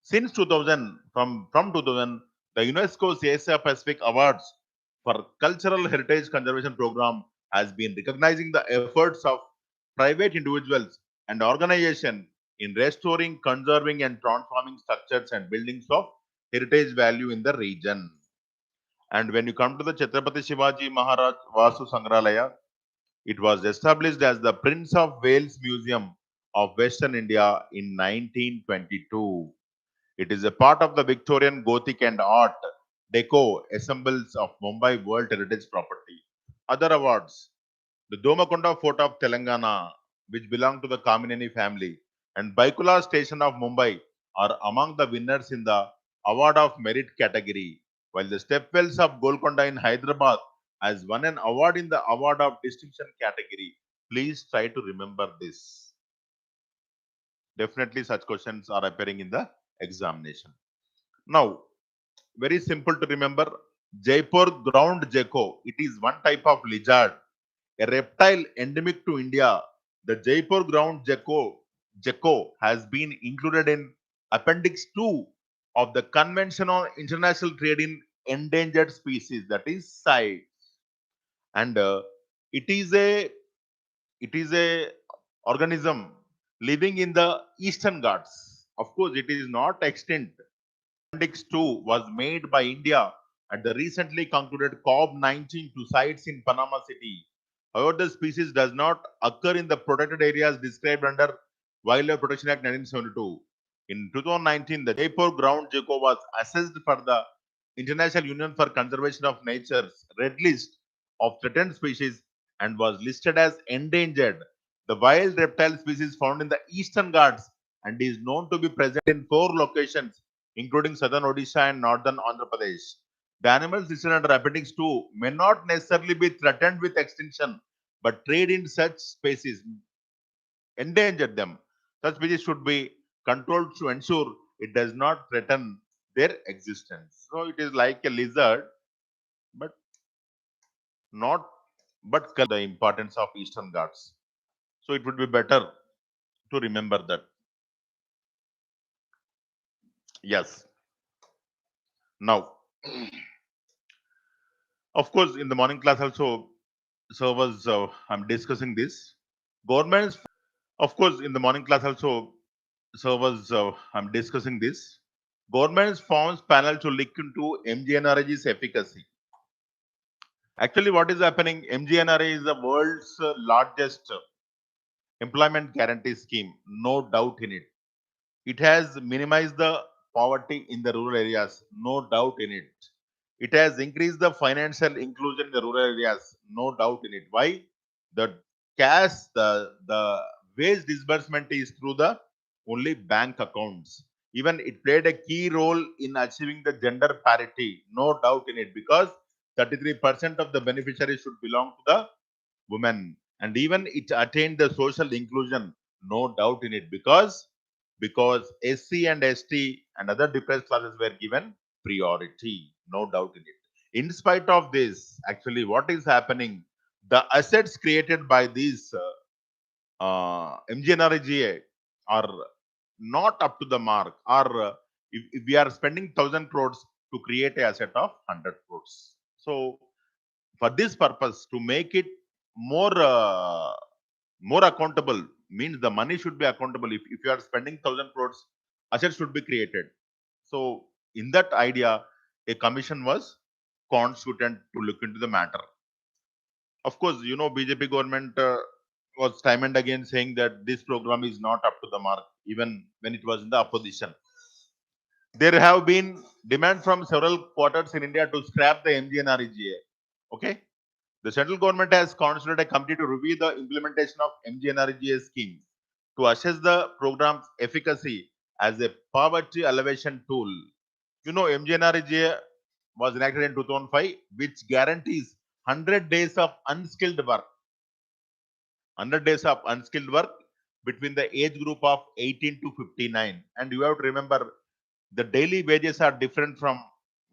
Since 2000, from 2000, the UNESCO's Asia Pacific Awards for Cultural Heritage Conservation Program has been recognizing the efforts of private individuals and organizations in restoring, conserving, and transforming structures and buildings of heritage value in the region. And when you come to the Chhatrapati Shivaji Maharaj Vasu Sangralaya, it was established as the Prince of Wales Museum of Western India in 1922. It is a part of the Victorian Gothic and Art Deco assembles of Mumbai World Heritage Property. Other awards: the Domakonda Fort of Telangana, which belong to the Kamineni family, and Baikula Station of Mumbai are among the winners in the Award of Merit category, while the Stepwells of Golconda in Hyderabad has won an award in the Award of Distinction category. Please try to remember this. Definitely, such questions are appearing in the examination. Now, very simple to remember. Jaipur ground gecko. It is one type of lizard, a reptile endemic to India. The Jaipur ground gecko has been included in Appendix 2 of the Convention on International Trade in Endangered Species, that is CITES, and it is a it is a organism living in the Eastern Ghats. Of course, it is not extinct. Appendix 2 was made by India at the recently concluded COP19 to sites in Panama City. However, the species does not occur in the protected areas described under Wildlife Protection Act 1972. In 2019, the Jaipur ground gecko was assessed for the International Union for Conservation of Nature's Red List of threatened species and was listed as endangered. The wild reptile species found in the Eastern Ghats and is known to be present in 4 locations including southern Odisha and northern Andhra Pradesh. The animals listed under Appendix 2 may not necessarily be threatened with extinction, but trade in such species endanger them. Such species should be controlled to ensure it does not threaten their existence. So it is like a lizard, but not the importance of Eastern Ghats. So it would be better to remember that. Yes. Now, of course, in the morning class also, I'm discussing this. Governments, of course, in the morning class also, I'm discussing this. Governments forms panel to look into MGNRG's efficacy. Actually, what is happening? MGNRA is the world's largest employment guarantee scheme, no doubt in it. It has minimized the poverty in the rural areas, no doubt in it. It has increased the financial inclusion in the rural areas, no doubt in it. Why? The the wage disbursement is through the only bank accounts. Even it played a key role in achieving the gender parity, no doubt in it, because 33% of the beneficiaries should belong to the women, and even it attained the social inclusion, no doubt in it, because SC and ST and other depressed classes were given priority, no doubt in it. In spite of this, actually, what is happening? The assets created by these MGNRGA are not up to the mark. Or if we are spending 1,000 crores to create a asset of 100 crores, so for this purpose, to make it more more accountable, means the money should be accountable. If you are spending 1,000 crores, assets should be created. So in that idea, a commission was constituted to look into the matter. Of course, BJP government was time and again saying that this program is not up to the mark, even when it was in the opposition. There have been demands from several quarters in India to scrap the MGNREGA. Okay, the central government has constituted a committee to review the implementation of MGNREGA scheme to assess the program's efficacy as a poverty elevation tool. MGNREGA was enacted in 2005, which guarantees 100 days of unskilled work. 100 days of unskilled work between the age group of 18 to 59. And you have to remember, the daily wages are different from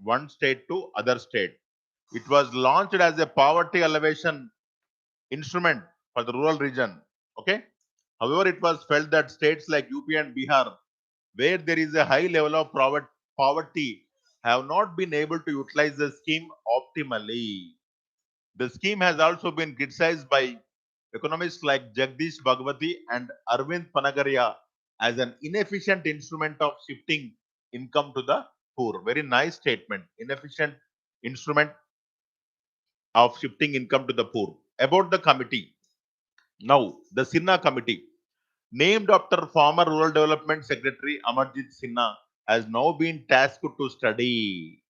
one state to other state. It was launched as a poverty elevation instrument for the rural region. Okay. However, it was felt that states like UP and Bihar, where there is a high level of poverty, have not been able to utilize the scheme optimally. The scheme has also been criticized by economists like Jagdish Bhagwati and Arvind Panagaria as an inefficient instrument of shifting income to the poor. Very nice statement. Inefficient instrument of shifting income to the poor. About the committee. Now, the Sinha Committee, named after former Rural Development Secretary Amarjit Sinha, has now been tasked to study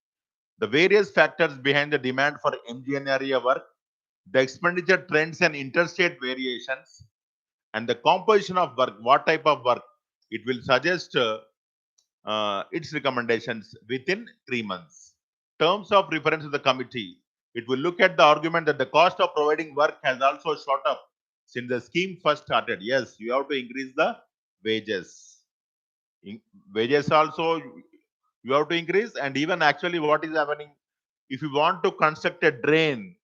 the various factors behind the demand for MGN area work, the expenditure trends and interstate variations, and the composition of work, what type of work. It will suggest its recommendations within 3 months. Terms of reference to the committee. It will look at the argument that the cost of providing work has also shot up since the scheme first started. Yes, you have to increase the wages. Wages also you have to increase, and even actually what is happening, if you want to construct a drain,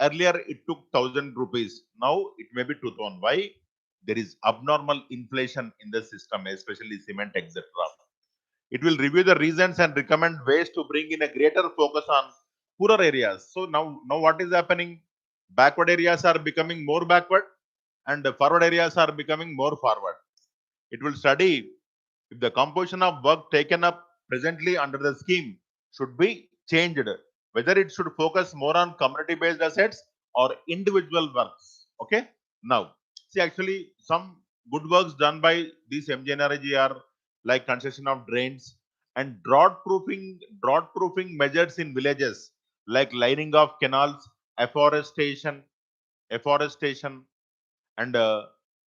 earlier it took 1,000 rupees, now it may be 2,000. Why? There is abnormal inflation in the system, especially cement, etc. It will review the reasons and recommend ways to bring in a greater focus on poorer areas. So now what is happening? Backward areas are becoming more backward, and the forward areas are becoming more forward. It will study if the composition of work taken up presently under the scheme should be changed, whether it should focus more on community-based assets or individual works. Okay. Now, see, actually, some good works done by this MGNRG are like construction of drains and drought proofing measures in villages, like lining of canals, afforestation, and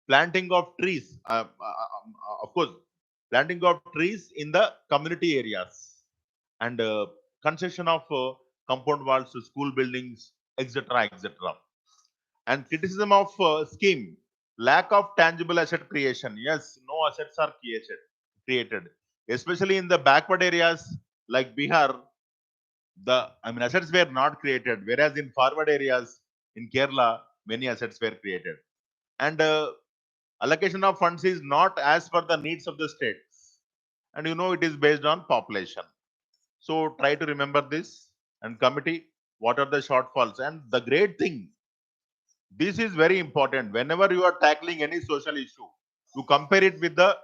planting of trees. Of course, planting of trees in the community areas, and construction of compound walls to school buildings, etc., etc. And criticism of scheme: lack of tangible asset creation. Yes, no assets are created, especially in the backward areas like Bihar. Assets were not created, whereas in forward areas in Kerala, many assets were created. And allocation of funds is not as per the needs of the states, and it is based on population. So try to remember this. And committee, what are the shortfalls? And the great thing, this is very important. Whenever you are tackling any social issue, you compare it with the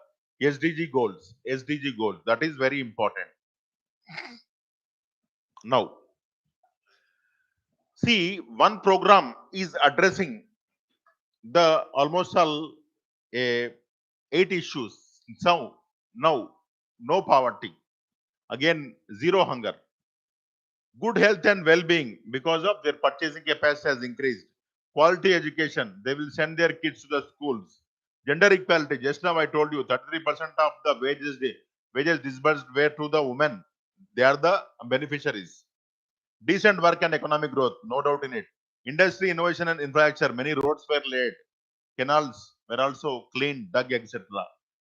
SDG goals, that is very important. Now, see, one program is addressing the almost all uh, 8 issues. So now, no poverty, again zero hunger, good health and well-being because of their purchasing capacity has increased, quality education, they will send their kids to the schools, gender equality, just now I told you 33% of the wages disbursed were to the women, they are the beneficiaries. Decent work and economic growth, no doubt in it. Industry, innovation and infrastructure, many roads were laid, canals were also cleaned, dug, etc.,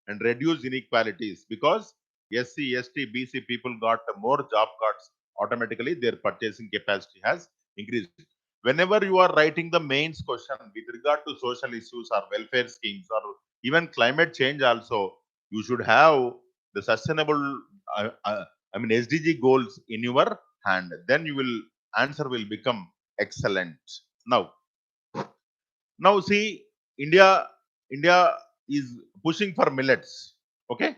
and reduced inequalities because SC, ST, BC people got more job cards. Automatically, their purchasing capacity has increased. Whenever you are writing the mains question with regard to social issues or welfare schemes or even climate change, also, you should have the sustainable, SDG goals in your hand. Then you will answer will become excellent. Now, see, India is pushing for millets. Okay,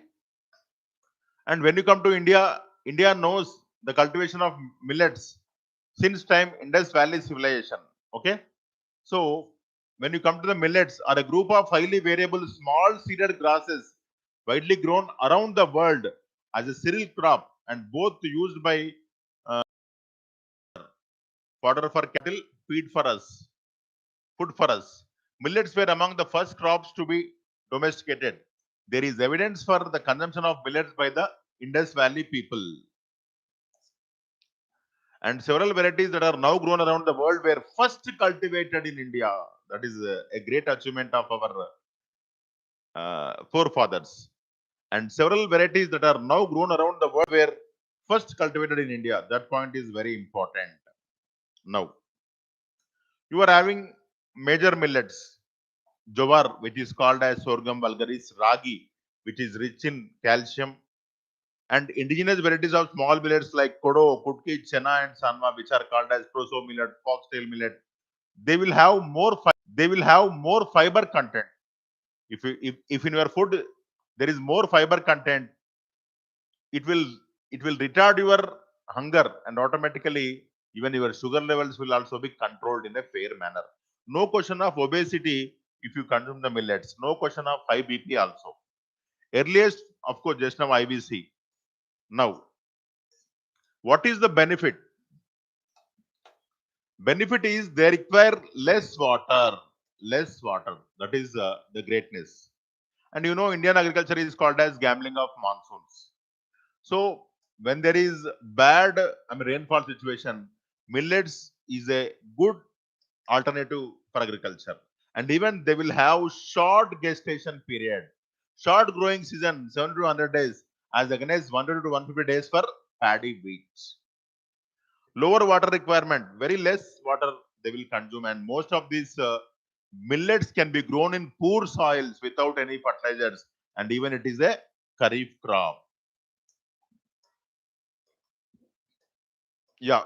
and when you come to India knows the cultivation of millets since time Indus Valley civilization. Okay, so when you come to the millets, are a group of highly variable small seeded grasses widely grown around the world as a cereal crop and both used by fodder for cattle, feed for us, food for us. Millets were among the first crops to be domesticated. There is evidence for the consumption of millets by the Indus Valley people. And several varieties that are now grown around the world were first cultivated in India. That is a great achievement of our forefathers. And several varieties that are now grown around the world were first cultivated in India. That point is very important. Now, you are having major millets, jowar, which is called as sorghum vulgaris, ragi, which is rich in calcium, and indigenous varieties of small millets like kodo, kutki, chena, and sanma, which are called as proso millet, foxtail millet. They will have more fiber content. If in your food there is more fiber content, it will retard your hunger, and automatically even your sugar levels will also be controlled in a fair manner. No question of obesity if you consume the millets. No question of high BP also. Earliest, of course, just now IBC. Now, what is the benefit? Benefit is they require less water. Less water. That is the greatness. And you know, Indian agriculture is called as gambling of monsoons. So when there is bad, rainfall situation, millets is a good alternative for agriculture. And even they will have short gestation period, short growing season, 7 to 100 days, as against 100 to 150 days for paddy wheat. Lower water requirement, very less water they will consume, and most of these millets can be grown in poor soils without any fertilizers, and even it is a kharif crop. Yeah,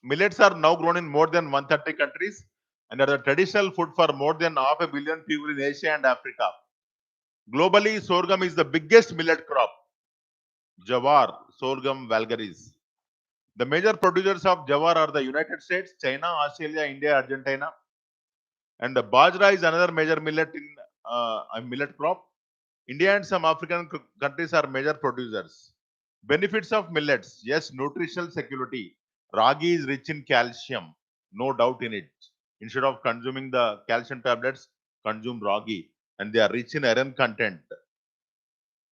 millets are now grown in more than 130 countries and are the traditional food for more than half a billion people in Asia and Africa. Globally, sorghum is the biggest millet crop. Jawar, sorghum vulgaris. The major producers of jawar are the United States, China, Australia, India, Argentina. And the bajra is another major millet in a millet crop. India and some African countries are major producers. Benefits of millets. Yes, nutritional security. Ragi is rich in calcium, no doubt in it. Instead of consuming the calcium tablets, consume ragi, and they are rich in iron content.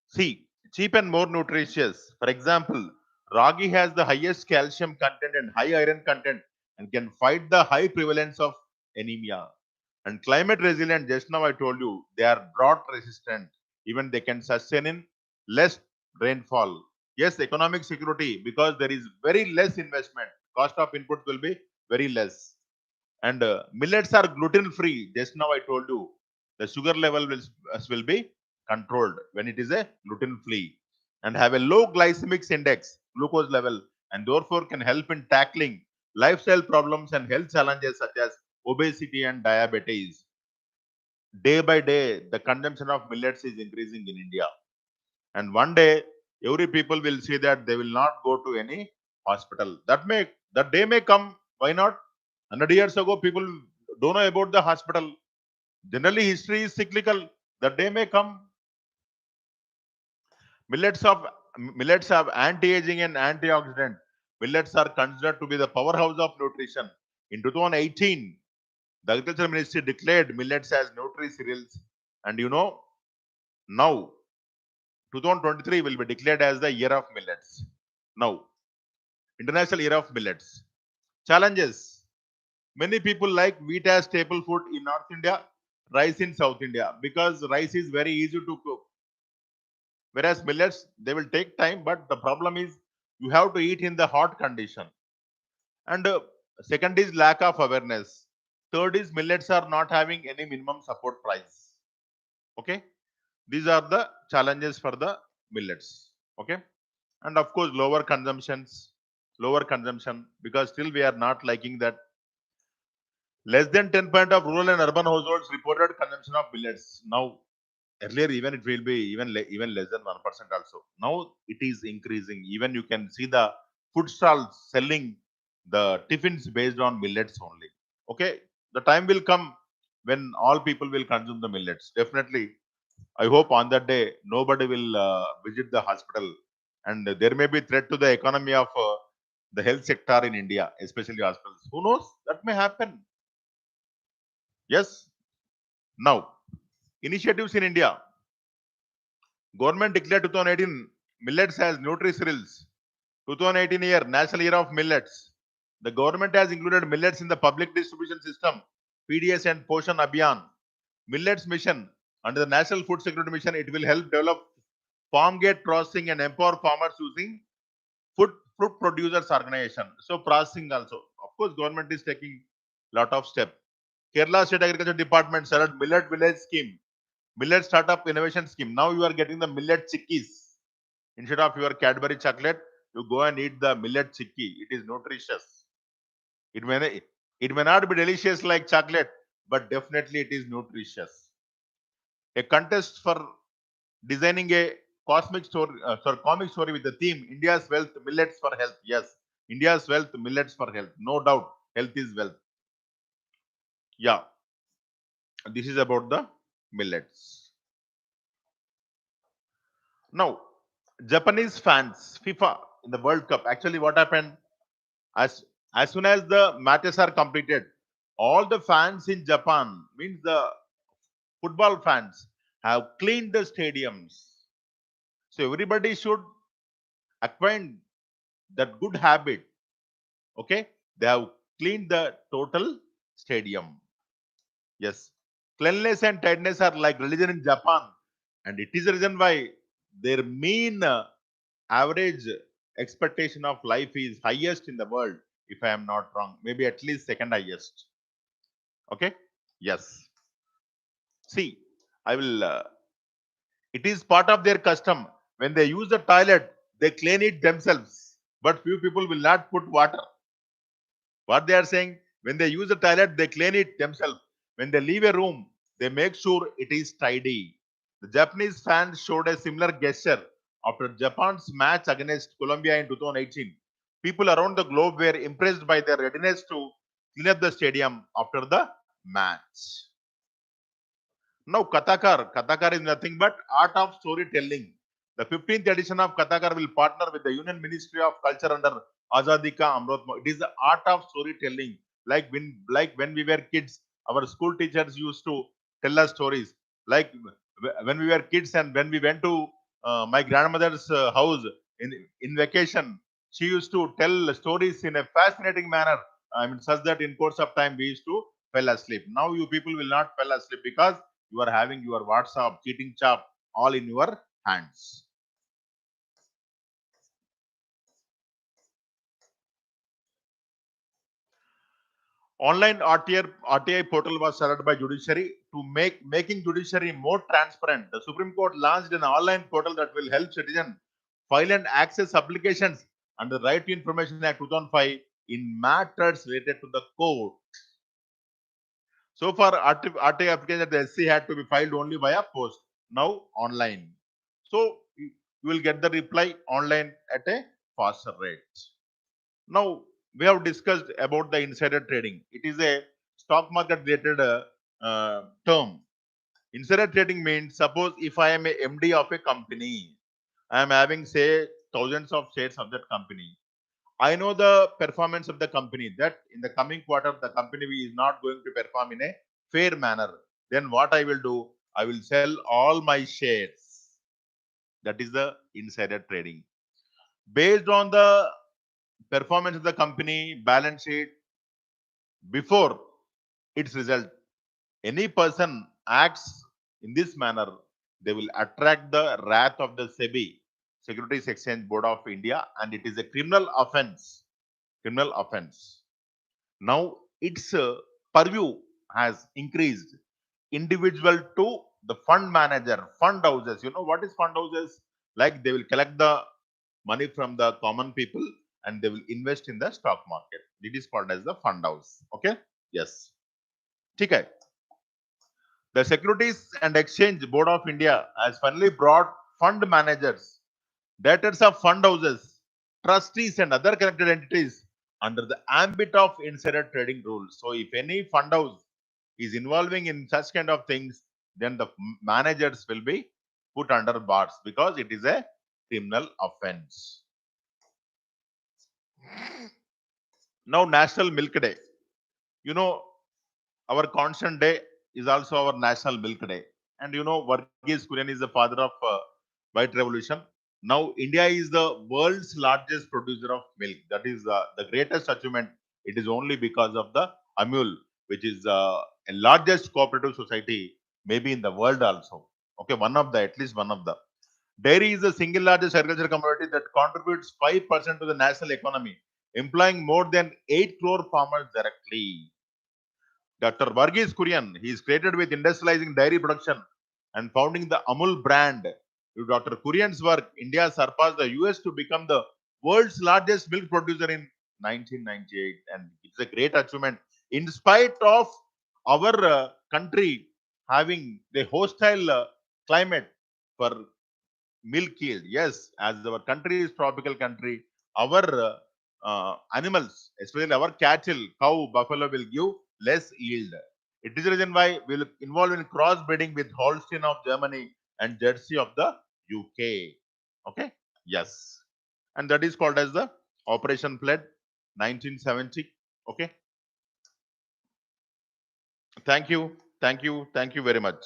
See, cheap and more nutritious. For example, ragi has the highest calcium content and high iron content and can fight the high prevalence of anemia. And climate resilient, just now I told you, they are drought resistant. Even they can sustain in less rainfall. Yes, economic security, because there is very less investment. Cost of input will be very less. And millets are gluten free. Just now I told you, the sugar level will be controlled when it is a gluten free, and have a low glycemic index, glucose level, and therefore can help in tackling lifestyle problems and health challenges such as obesity and diabetes. Day by day, the consumption of millets is increasing in India. And one day, every people will see that they will not go to any hospital. That day may come. Why not? 100 years ago, people don't know about the hospital. Generally, history is cyclical. The day may come. Millets of Millets have anti-aging and antioxidant. Millets are considered to be the powerhouse of nutrition. In 2018, the Agriculture Ministry declared millets as nutri cereals, and you know, now 2023 will be declared as the year of millets. Now, International Year of Millets. Challenges. Many people like wheat as staple food in North India, rice in South India, because rice is very easy to cook. Whereas millets, they will take time, but the problem is you have to eat in the hot condition. And second is lack of awareness. Third is millets are not having any minimum support price. Okay, these are the challenges for the millets. Okay, and of course lower consumption, because still we are not liking that. Less than 10% of rural and urban households reported consumption of millets. Now, earlier even it will be even less than 1% also. Now it is increasing. Even you can see the food stalls selling the tiffins based on millets only. Okay, the time will come when all people will consume the millets. Definitely, I hope on that day nobody will visit the hospital, and there may be threat to the economy of the health sector in India, especially hospitals. Who knows? That may happen. Yes. Now, initiatives in India. Government declared 2018 millets as nutri cereals. 2018 year, National Year of Millets. The government has included millets in the public distribution system, PDS and Poshan Abhiyan. Millets mission. Under the National Food Security Mission, it will help develop farm gate processing and empower farmers using fruit producers organization. So processing also. Of course, government is taking lot of steps. Kerala State Agriculture Department started Millet Village Scheme, Millet Startup Innovation Scheme. Now you are getting the millet chickies. Instead of your Cadbury chocolate, you go and eat the millet chicky. It is nutritious. It may not be delicious like chocolate, but definitely it is nutritious. A contest for designing a comic story with the theme India's wealth, millets for health. Yes, India's wealth, millets for health. No doubt, health is wealth. Yeah, this is about the millets. Now, Japanese fans, FIFA in the World Cup. Actually, what happened? As as soon as the matches are completed, all the fans in Japan, means the football fans, have cleaned the stadiums. So everybody should acquaint that good habit. Okay, they have cleaned the total stadium. Yes, cleanliness and tidiness are like religion in Japan, and it is the reason why their mean average expectation of life is highest in the world. If I am not wrong, maybe at least second highest. Okay, yes. See, I will. It is part of their custom. When they use the toilet, they clean it themselves. But few people will not put water. What they are saying, when they use the toilet, they clean it themselves. When they leave a room, they make sure it is tidy. The Japanese fans showed a similar gesture after Japan's match against Colombia in 2018. People around the globe were impressed by their readiness to clean up the stadium after the match. Now, Kathakar is nothing but art of storytelling. The 15th edition of Kathakar will partner with the Union Ministry of Culture under Azadi Ka Amrit Mahotsav. It is the art of storytelling. Like when we were kids, our school teachers used to tell us stories. Like when we were kids and when we went to my grandmother's house in vacation, she used to tell stories in a fascinating manner. I mean, such that in course of time we used to fell asleep. Now you people will not fall asleep because you are having your WhatsApp, cheating chap, all in your hands. Online RTI portal was started by judiciary to making judiciary more transparent. The Supreme Court launched an online portal that will help citizens file and access applications under the Right to Information Act 2005 in matters related to the court. So far, RTI application at the SC had to be filed only via post. Now online. So you will get the reply online at a faster rate. Now we have discussed about the insider trading. It is a stock market related term. Insider trading means, suppose if I am a MD of a company, I am having say thousands of shares of that company. I know the performance of the company, that in the coming quarter the company is not going to perform in a fair manner. Then what I will do? I will sell all my shares. That is the insider trading. Based on the performance of the company, balance sheet, before its result, any person acts in this manner, they will attract the wrath of the SEBI, Securities Exchange Board of India, and it is a criminal offense. Criminal offense. Now its purview has increased. Individual to the fund manager, fund houses. You know what is fund houses? Like they will collect the money from the common people and they will invest in the stock market. It is called as the fund house. Okay? Yes. Okay. The Securities and Exchange Board of India has finally brought fund managers, directors of fund houses, trustees, and other connected entities under the ambit of insider trading rules. So, if any fund house is involving in such kind of things, then the managers will be put under bars because it is a criminal offense. Now, National Milk Day. You know, our constant day is also our National Milk Day. And you know, Varghese Kurian is the father of White Revolution. Now, India is the world's largest producer of milk. That is the greatest achievement. It is only because of the Amul, which is a largest cooperative society, maybe in the world also. Okay, one of the, at least one of the. Dairy is the single largest agricultural commodity that contributes 5% to the national economy, employing more than 8 crore farmers directly. Dr. Varghese Kurian, he is credited with industrializing dairy production and founding the Amul brand. Due to Dr. Kurian's work, India surpassed the US to become the world's largest milk producer in 1998, and it's a great achievement in spite of our country having the hostile climate for milk yield. Yes, as our country is tropical country, our animals, especially our cattle, cow, buffalo, will give less yield. It is the reason why we will involve in crossbreeding with Holstein of Germany and Jersey of the UK. Okay. Yes, and that is called as the Operation Flood 1970. Okay. Thank you. Thank you. Thank you very much.